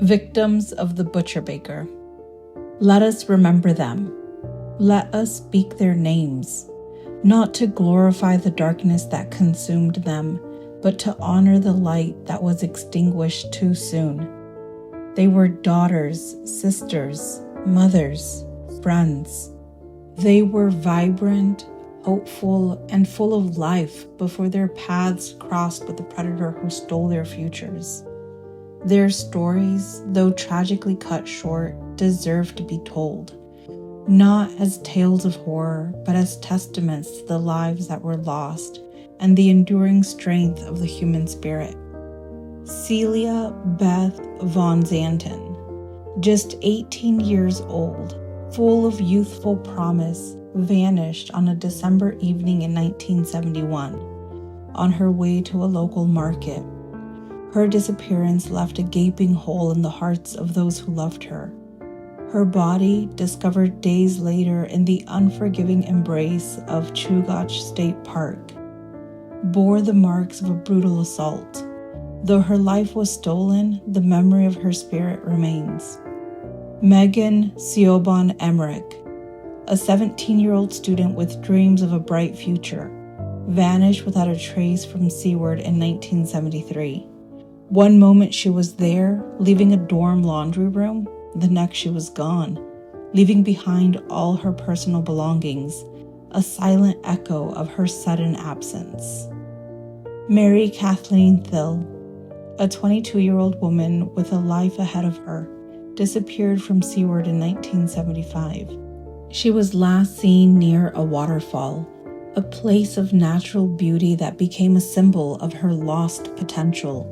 Victims of the butcher baker. Let us remember them. Let us speak their names, not to glorify the darkness that consumed them, but to honor the light that was extinguished too soon. They were daughters, sisters, mothers, friends. They were vibrant, hopeful, and full of life before their paths crossed with the predator who stole their futures. Their stories, though tragically cut short, deserve to be told, not as tales of horror, but as testaments to the lives that were lost and the enduring strength of the human spirit. Celia Beth von Zanten, just 18 years old, full of youthful promise, vanished on a December evening in 1971 on her way to a local market. Her disappearance left a gaping hole in the hearts of those who loved her. Her body, discovered days later in the unforgiving embrace of Chugach State Park, bore the marks of a brutal assault. Though her life was stolen, the memory of her spirit remains. Megan Siobhan Emmerich, a 17-year-old student with dreams of a bright future, vanished without a trace from Seward in 1973. One moment she was there, leaving a dorm laundry room. The next she was gone, leaving behind all her personal belongings, a silent echo of her sudden absence. Mary Kathleen Thill, a 22-year-old woman with a life ahead of her, disappeared from Seward in 1975. She was last seen near a waterfall, a place of natural beauty that became a symbol of her lost potential.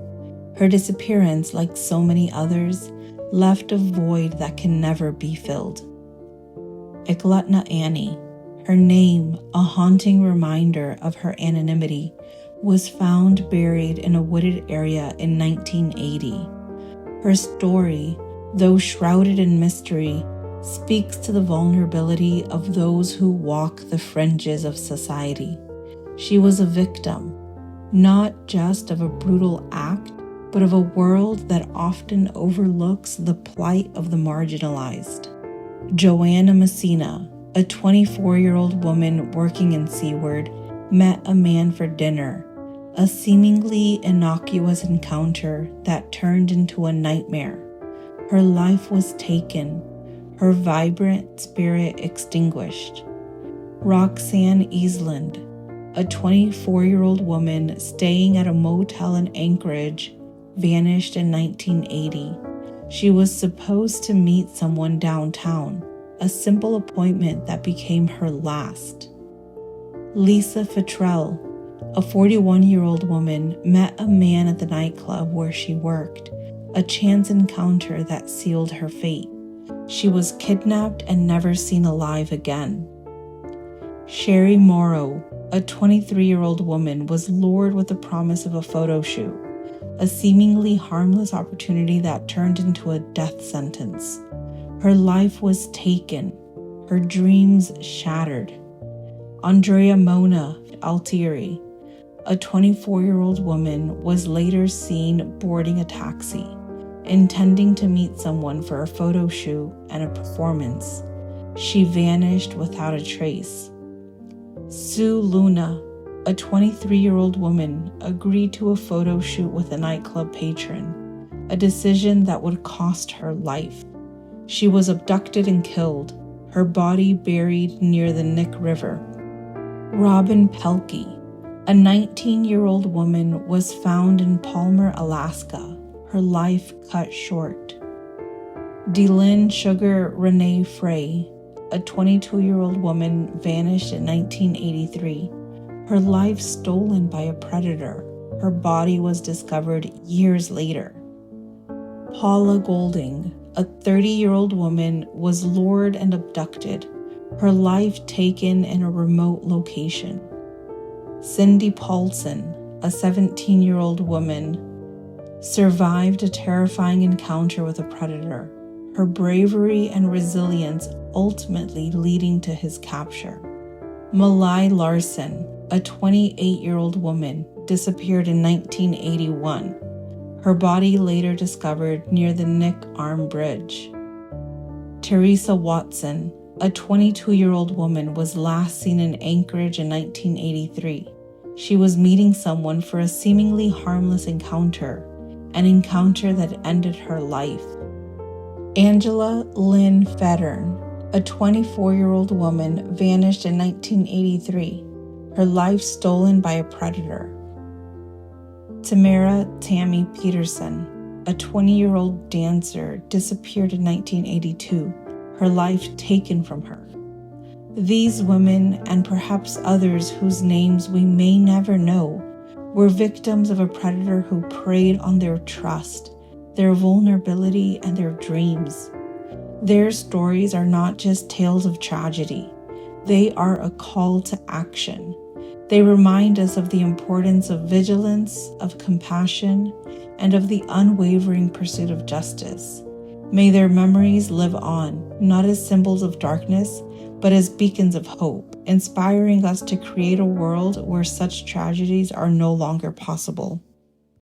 Her disappearance, like so many others, left a void that can never be filled. Eglutna Annie, her name a haunting reminder of her anonymity, was found buried in a wooded area in 1980. Her story, though shrouded in mystery, speaks to the vulnerability of those who walk the fringes of society. She was a victim, not just of a brutal act, but of a world that often overlooks the plight of the marginalized. Joanna Messina, a 24-year-old woman working in Seward, met a man for dinner, a seemingly innocuous encounter that turned into a nightmare. Her life was taken, her vibrant spirit extinguished. Roxanne Eastland, a 24-year-old woman staying at a motel in Anchorage, vanished in 1980. She was supposed to meet someone downtown, a simple appointment that became her last. Lisa Futrell, a 41-year-old woman, met a man at the nightclub where she worked, a chance encounter that sealed her fate. She was kidnapped and never seen alive again. Sherry Morrow, a 23-year-old woman, was lured with the promise of a photo shoot, a seemingly harmless opportunity that turned into a death sentence. Her life was taken, her dreams shattered. Andrea Mona Altieri, a 24-year-old woman, was later seen boarding a taxi, intending to meet someone for a photo shoot and a performance. She vanished without a trace. Sue Luna, a 23-year-old woman, agreed to a photo shoot with a nightclub patron, a decision that would cost her life. She was abducted and killed, her body buried near the Nick River. Robin Pelkey, a 19-year-old woman, was found in Palmer, Alaska, her life cut short. Delynn Sugar Renee Frey, a 22-year-old woman, vanished in 1983, her life stolen by a predator. Her body was discovered years later. Paula Golding, a 30-year-old woman, was lured and abducted, her life taken in a remote location. Cindy Paulson, a 17-year-old woman, survived a terrifying encounter with a predator, her bravery and resilience ultimately leading to his capture. Malai Larson, a 28-year-old woman, disappeared in 1981. her body later discovered near the Nick Arm Bridge. Teresa Watson, a 22-year-old woman, was last seen in Anchorage in 1983. She was meeting someone for a seemingly harmless encounter, an encounter that ended her life. Angela Lynn Fettern, a 24-year-old woman, vanished in 1983, her life stolen by a predator. Tamara Tammy Peterson, a 20-year-old dancer, disappeared in 1982, her life taken from her. These women, and perhaps others whose names we may never know, were victims of a predator who preyed on their trust, their vulnerability, and their dreams. Their stories are not just tales of tragedy. They are a call to action. They remind us of the importance of vigilance, of compassion, and of the unwavering pursuit of justice. May their memories live on, not as symbols of darkness, but as beacons of hope, inspiring us to create a world where such tragedies are no longer possible.